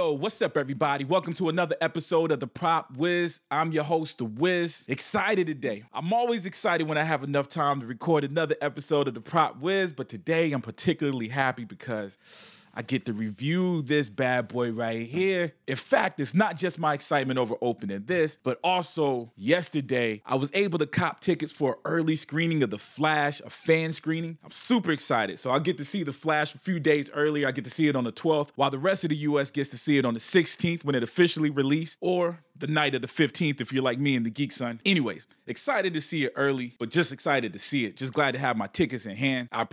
Yo, what's up, everybody? Welcome to another episode of the Prop Wiz. I'm your host, the Wiz. Excited today. I'm always excited when I have enough time to record another episode of the Prop Wiz, but today I'm particularly happy because I get to review this bad boy right here. In fact, it's not just my excitement over opening this, but also yesterday, I was able to cop tickets for an early screening of The Flash, a fan screening. I'm super excited. So I get to see The Flash a few days earlier. I get to see it on the 12th, while the rest of the US gets to see it on the 16th when it officially released, or the night of the 15th if you're like me and the Geek Son. Anyways, excited to see it early, but just excited to see it. Just glad to have my tickets in hand. I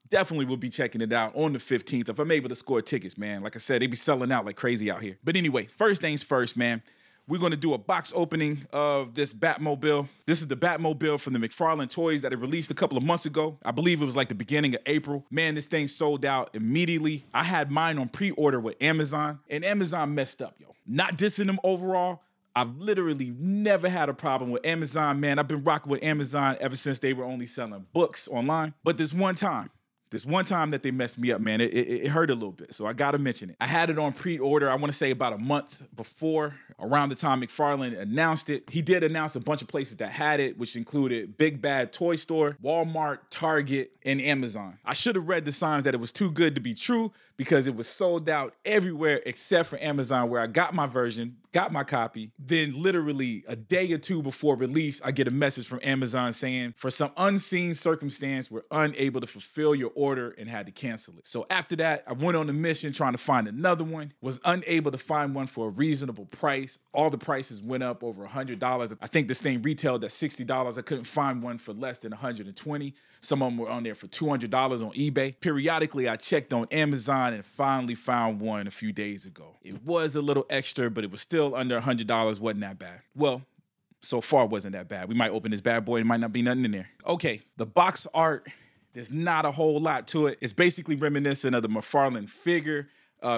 definitely will be checking it out on the 15th if I'm able to score tickets, man. Like I said, they be selling out like crazy out here. But anyway, first things first, man. We're going to do a box opening of this Batmobile. This is the Batmobile from the McFarlane Toys that it released a couple of months ago. I believe it was like the beginning of April. Man, this thing sold out immediately. I had mine on pre-order with Amazon, and Amazon messed up, yo. Not dissing them overall. I've literally never had a problem with Amazon, man. I've been rocking with Amazon ever since they were only selling books online. But this one time that they messed me up, man, it hurt a little bit. So I got to mention it. I had it on pre-order, I want to say about a month before, around the time McFarlane announced it. He did announce a bunch of places that had it, which included Big Bad Toy Store, Walmart, Target, and Amazon. I should have read the signs that it was too good to be true because it was sold out everywhere except for Amazon, where I got my version, got my copy. Then literally a day or two before release, I get a message from Amazon saying, for some unseen circumstance, we're unable to fulfill your order and had to cancel it. So after that, I went on a mission trying to find another one, was unable to find one for a reasonable price. All the prices went up over $100. I think this thing retailed at $60. I couldn't find one for less than $120. Some of them were on there for $200 on eBay. Periodically, I checked on Amazon and finally found one a few days ago. It was a little extra, but it was still under $100. Wasn't that bad. Well, so far wasn't that bad. We might open this bad boy. There might not be nothing in there. Okay, the box art, there's not a whole lot to it. It's basically reminiscent of the McFarlane figure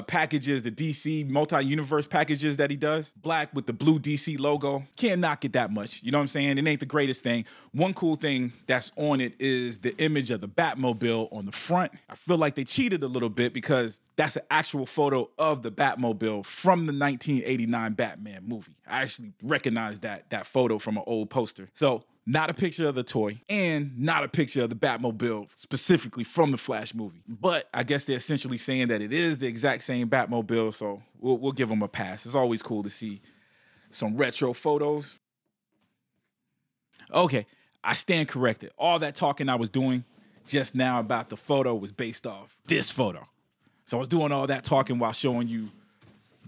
packages, the DC multi-universe packages that he does. Black with the blue DC logo. Can't knock it that much. You know what I'm saying? It ain't the greatest thing. One cool thing that's on it is the image of the Batmobile on the front. I feel like they cheated a little bit because that's an actual photo of the Batmobile from the 1989 Batman movie. I actually recognize that photo from an old poster. So not a picture of the toy, and not a picture of the Batmobile specifically from the Flash movie. But I guess they're essentially saying that it is the exact same Batmobile, so we'll give them a pass. It's always cool to see some retro photos. Okay, I stand corrected. All that talking I was doing just now about the photo was based off this photo. So I was doing all that talking while showing you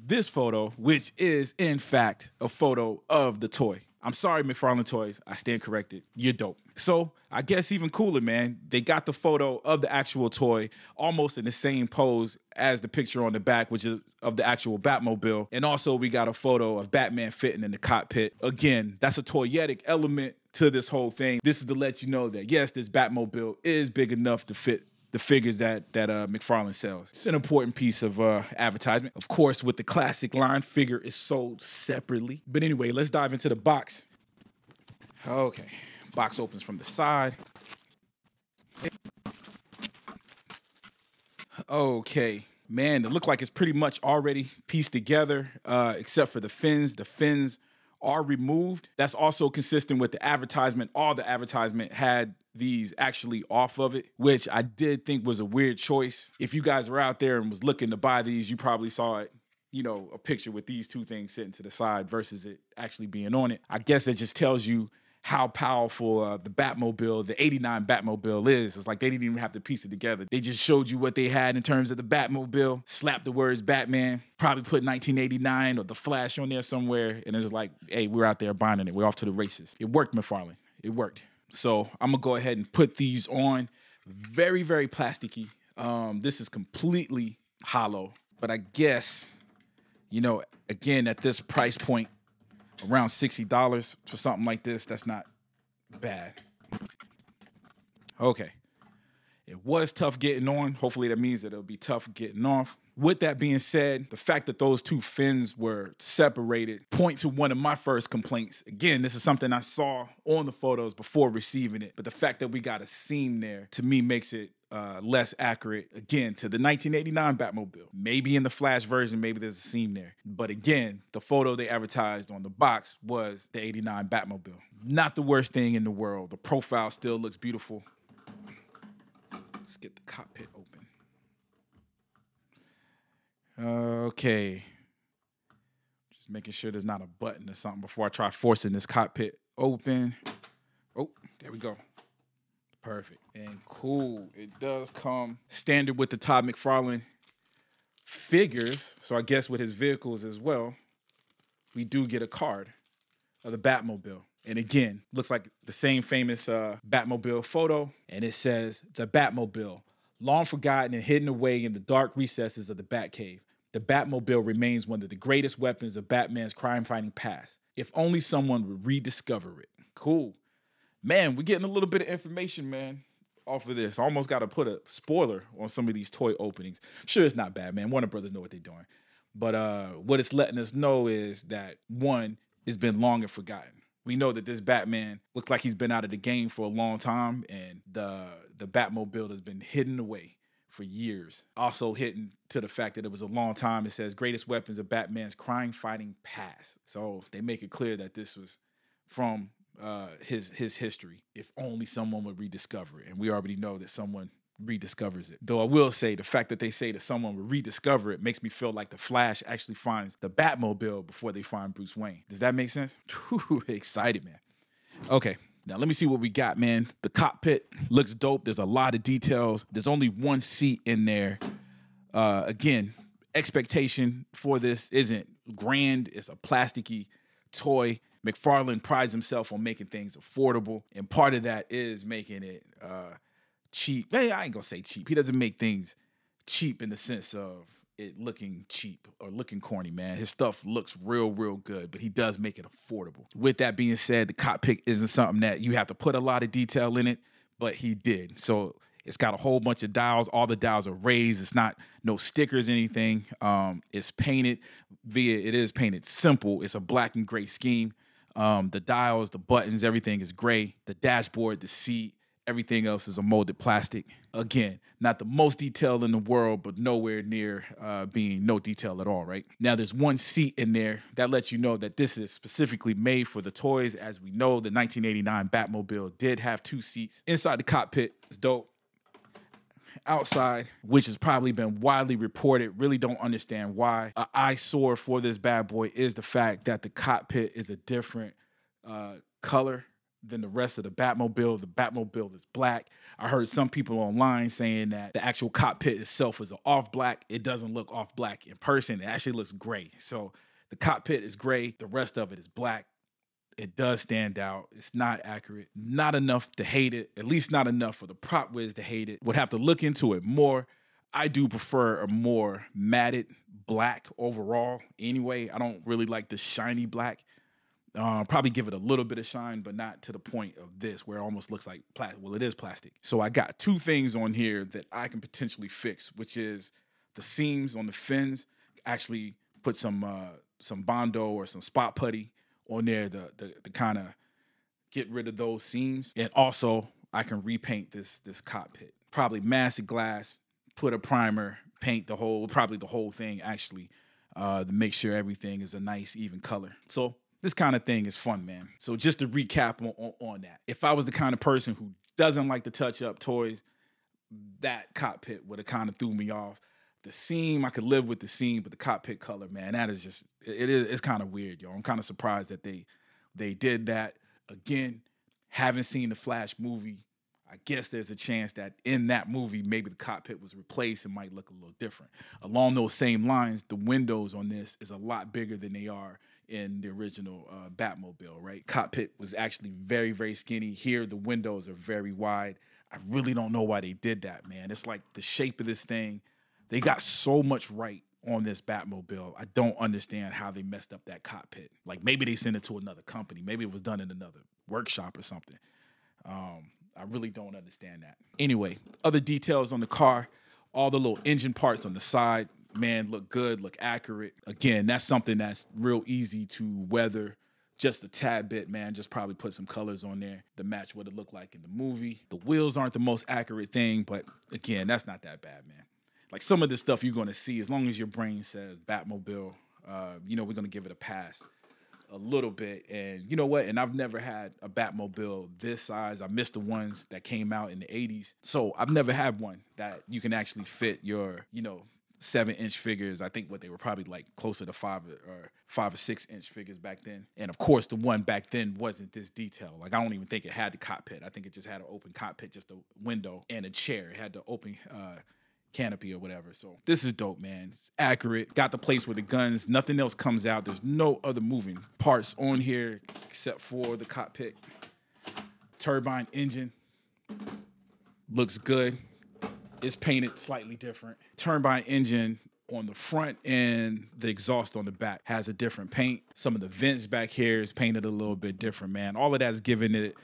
this photo, which is, in fact, a photo of the toy. I'm sorry, McFarlane Toys. I stand corrected. You're dope. So I guess even cooler, man, they got the photo of the actual toy almost in the same pose as the picture on the back, which is of the actual Batmobile. And also we got a photo of Batman fitting in the cockpit. Again, that's a toyetic element to this whole thing. This is to let you know that, yes, this Batmobile is big enough to fit the figures that McFarlane sells. It's an important piece of advertisement. Of course, with the classic line, figure is sold separately. But anyway, let's dive into the box. Okay, box opens from the side. Okay, man, it looks like it's pretty much already pieced together, except for the fins. The fins are removed. That's also consistent with the advertisement. All the advertisement had these actually off of it, which I did think was a weird choice. If you guys were out there and was looking to buy these, you probably saw it, you know, a picture with these two things sitting to the side versus it actually being on it. I guess that just tells you how powerful the Batmobile, the 89 Batmobile is. It's like they didn't even have to piece it together. They just showed you what they had in terms of the Batmobile, slapped the words Batman, probably put 1989 or the Flash on there somewhere, and it was like, hey, we're out there buying it. We're off to the races. It worked, McFarlane. It worked. So I'm gonna go ahead and put these on. Very, very plasticky. This is completely hollow, but I guess, you know, again, at this price point, around $60 for something like this, that's not bad. Okay. It was tough getting on. Hopefully that means that it'll be tough getting off. With that being said, the fact that those two fins were separated point to one of my first complaints. Again, this is something I saw on the photos before receiving it, but the fact that we got a seam there, to me, makes it less accurate, again, to the 1989 Batmobile. Maybe in the Flash version, maybe there's a seam there. But again, the photo they advertised on the box was the 89 Batmobile. Not the worst thing in the world. The profile still looks beautiful. Let's get the cockpit open. Okay. Just making sure there's not a button or something before I try forcing this cockpit open. Oh, there we go. Perfect. And cool. It does come standard with the Todd McFarlane figures. So I guess with his vehicles as well, we do get a card of the Batmobile. And again, looks like the same famous Batmobile photo. And it says, the Batmobile, long forgotten and hidden away in the dark recesses of the Batcave. The Batmobile remains one of the greatest weapons of Batman's crime-fighting past. If only someone would rediscover it. Cool. Man, we're getting a little bit of information, man, off of this. I almost got to put a spoiler on some of these toy openings. Sure, it's not bad, man. Warner Brothers know what they're doing. But what it's letting us know is that, one, it's been long and forgotten. We know that this Batman looks like he's been out of the game for a long time, and the Batmobile has been hidden away for years. Also hidden to the fact that it was a long time. It says greatest weapons of Batman's crime-fighting past. So they make it clear that this was from his history. If only someone would rediscover it. And we already know that someone rediscovers it. Though I will say the fact that they say that someone would rediscover it makes me feel like the Flash actually finds the Batmobile before they find Bruce Wayne. Does that make sense? Excited, man. Okay. Now, let me see what we got, man. The cockpit looks dope. There's a lot of details. There's only one seat in there. Again, expectation for this isn't grand. It's a plasticky toy. McFarlane prides himself on making things affordable, and part of that is making it cheap. Hey, I ain't gonna say cheap. He doesn't make things cheap in the sense of it looking cheap or looking corny, man. His stuff looks real good, but he does make it affordable. With that being said, the cockpit isn't something that you have to put a lot of detail in it, but he did. So it's got a whole bunch of dials. All the dials are raised. It's not no stickers, anything. It's painted it is painted simple. It's a black and gray scheme. The dials, the buttons, everything is gray. The dashboard, the seat, everything else is a molded plastic. Again, not the most detail in the world, but nowhere near being no detail at all, right? Now, there's one seat in there that lets you know that this is specifically made for the toys. As we know, the 1989 Batmobile did have two seats. Inside the cockpit is dope. Outside, which has probably been widely reported, really don't understand why. An eyesore for this bad boy is the fact that the cockpit is a different color than the rest of the Batmobile. The Batmobile is black. I heard some people online saying that the actual cockpit itself is off black. It doesn't look off black in person. It actually looks gray. So the cockpit is gray. The rest of it is black. It does stand out. It's not accurate. Not enough to hate it. At least not enough for the Prop Wiz to hate it. Would have to look into it more. I do prefer a more matted black overall anyway. I don't really like the shiny black. Probably give it a little bit of shine, but not to the point of this where it almost looks like plastic. Well, it is plastic. So I got two things on here that I can potentially fix, which is the seams on the fins. Actually put some Bondo or some spot putty on there to kind of get rid of those seams. And also, I can repaint this cockpit. Probably mask the glass, put a primer, paint the whole thing actually, to make sure everything is a nice, even color. So this kind of thing is fun, man. So just to recap on that. If I was the kind of person who doesn't like to touch up toys, that cockpit would have kind of threw me off. The seam, I could live with the seam, but the cockpit color, man, that is just, it's kind of weird, yo. I'm kind of surprised that they did that. Again, haven't seen the Flash movie. I guess there's a chance that in that movie, maybe the cockpit was replaced and might look a little different. Along those same lines, the windows on this is a lot bigger than they are in the original Batmobile, right? Cockpit was actually very, very skinny. Here, the windows are very wide. I really don't know why they did that, man. It's like the shape of this thing. They got so much right on this Batmobile. I don't understand how they messed up that cockpit. Like maybe they sent it to another company. Maybe it was done in another workshop or something. I really don't understand that. Anyway, other details on the car, all the little engine parts on the side, man, look good, look accurate. Again, that's something that's real easy to weather, just a tad bit, man. Just probably put some colors on there to match what it looked like in the movie. The wheels aren't the most accurate thing, but again, that's not that bad, man. Like some of the stuff you're going to see, as long as your brain says Batmobile, you know, we're going to give it a pass a little bit. And you know what? And I've never had a Batmobile this size. I missed the ones that came out in the 80s. So I've never had one that you can actually fit your, you know, 7-inch figures. I think what they were probably like closer to 5 or 6-inch figures back then. And of course, the one back then wasn't this detailed. Like I don't even think it had the cockpit. I think it just had an open cockpit, just a window and a chair. It had the open canopy or whatever. So this is dope, man. It's accurate. Got the place with the guns. Nothing else comes out. There's no other moving parts on here except for the cockpit. Turbine engine. Looks good. It's painted slightly different. Turbine engine on the front and the exhaust on the back has a different paint. Some of the vents back here is painted a little bit different, man. All of that's giving it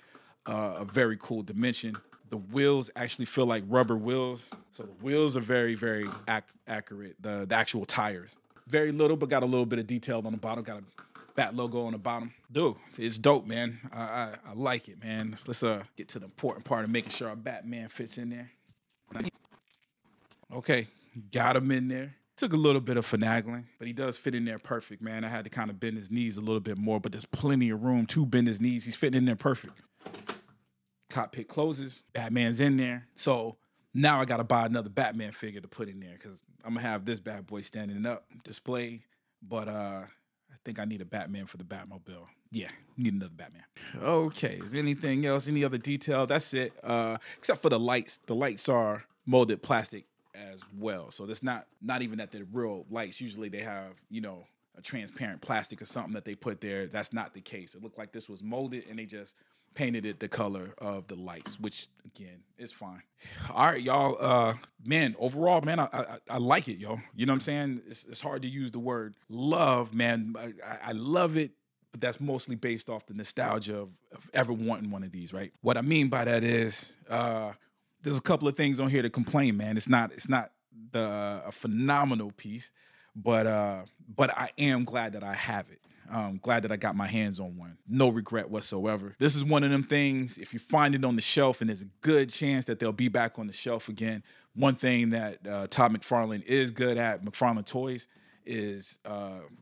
a very cool dimension. The wheels actually feel like rubber wheels. So the wheels are very, very accurate. The actual tires. Very little, but got a little bit of detail on the bottom. Got a Bat logo on the bottom. Dude, it's dope, man. I like it, man. Let's get to the important part of making sure our Batman fits in there. Okay, got him in there. Took a little bit of finagling, but he does fit in there perfect, man. I had to kind of bend his knees a little bit more, but there's plenty of room to bend his knees. He's fitting in there perfect. Cockpit closes, Batman's in there. So now I got to buy another Batman figure to put in there because I'm going to have this bad boy standing up, displayed. But I think I need a Batman for the Batmobile. Yeah, need another Batman. Okay, is there anything else? Any other detail? That's it. Except for the lights. The lights are molded plastic as well. So that's not even that they're real lights. Usually they have, you know, a transparent plastic or something that they put there. That's not the case. It looked like this was molded and they just painted it the color of the lights, which again is fine. All right, y'all. Man, overall, man, I like it, yo. You know what I'm saying? It's hard to use the word love, man. I love it, but that's mostly based off the nostalgia of ever wanting one of these, right? What I mean by that is there's a couple of things on here to complain, man. It's not a phenomenal piece, but I am glad that I have it. Glad that I got my hands on one. No regret whatsoever. This is one of them things, if you find it on the shelf, and there's a good chance that they'll be back on the shelf again. One thing that Todd McFarlane is good at, McFarlane Toys, is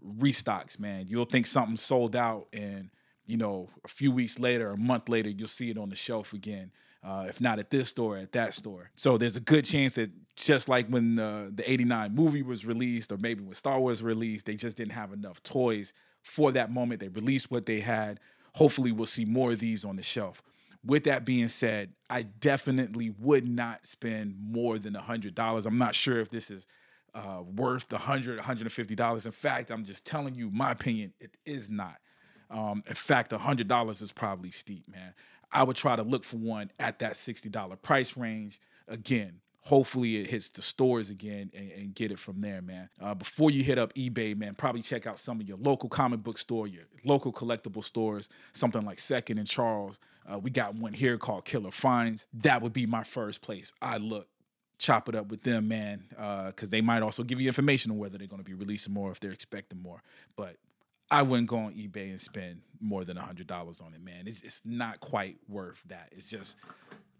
restocks, man. You'll think something sold out, and you know, a few weeks later, a month later, you'll see it on the shelf again. If not at this store, at that store. So there's a good chance that just like when the 89 movie was released, or maybe when Star Wars released, they just didn't have enough toys for that moment. They released what they had. Hopefully we'll see more of these on the shelf. With that being said, I definitely would not spend more than $100. I'm not sure if this is worth the $100, $150. In fact, I'm just telling you my opinion, it is not. In fact, $100 is probably steep, man. I would try to look for one at that $60 price range. Again, hopefully it hits the stores again and get it from there, man. Before you hit up eBay, man, probably check out some of your local comic book store, your local collectible stores, something like Second and Charles. We got one here called Killer Finds. That would be my first place I look. Chop it up with them, man, because they might also give you information on whether they're going to be releasing more, if they're expecting more. But I wouldn't go on eBay and spend more than $100 on it, man. It's not quite worth that. It's just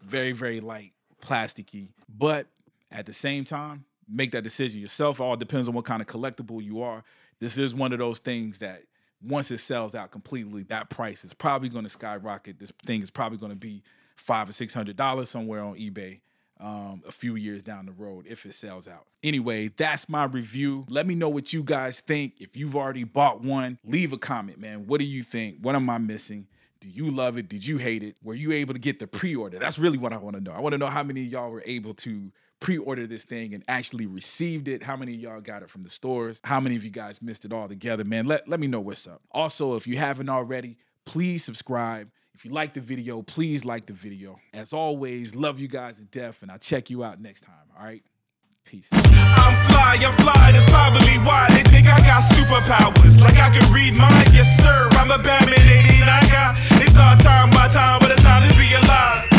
very, very light, plasticky. But at the same time, make that decision yourself. It all depends on what kind of collectible you are. This is one of those things that once it sells out completely, that price is probably going to skyrocket. This thing is probably going to be $500 or $600 somewhere on eBay a few years down the road if it sells out. Anyway, that's my review. Let me know what you guys think. If you've already bought one, leave a comment, man. What do you think? What am I missing? Do you love it? Did you hate it? Were you able to get the pre-order? That's really what I want to know. I want to know how many of y'all were able to pre-order this thing and actually received it. How many of y'all got it from the stores? How many of you guys missed it all together, man? Let me know what's up. Also, if you haven't already, please subscribe. If you like the video, please like the video. As always, love you guys to death, and I'll check you out next time, all right? Peace. I'm fly, that's probably why they think I got superpowers. Like I can read mine, yes sir, I'm a Batman 89 guy. It's all time, my time, but it's time to be alive.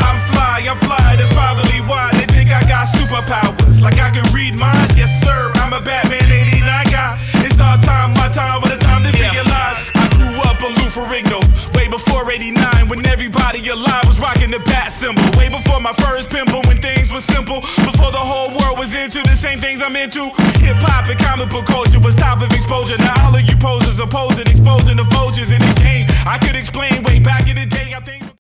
I'm fly, that's probably why they think I got superpowers. Like I can read mine, yes sir, I'm a Batman 89 guy. It's all time, my time, but it's time to be alive. I grew up aloof everybody alive was rocking the bat symbol. Way before my first pimple, when things were simple. Before the whole world was into the same things I'm into. Hip hop and comic book culture was top of exposure. Now all of you posers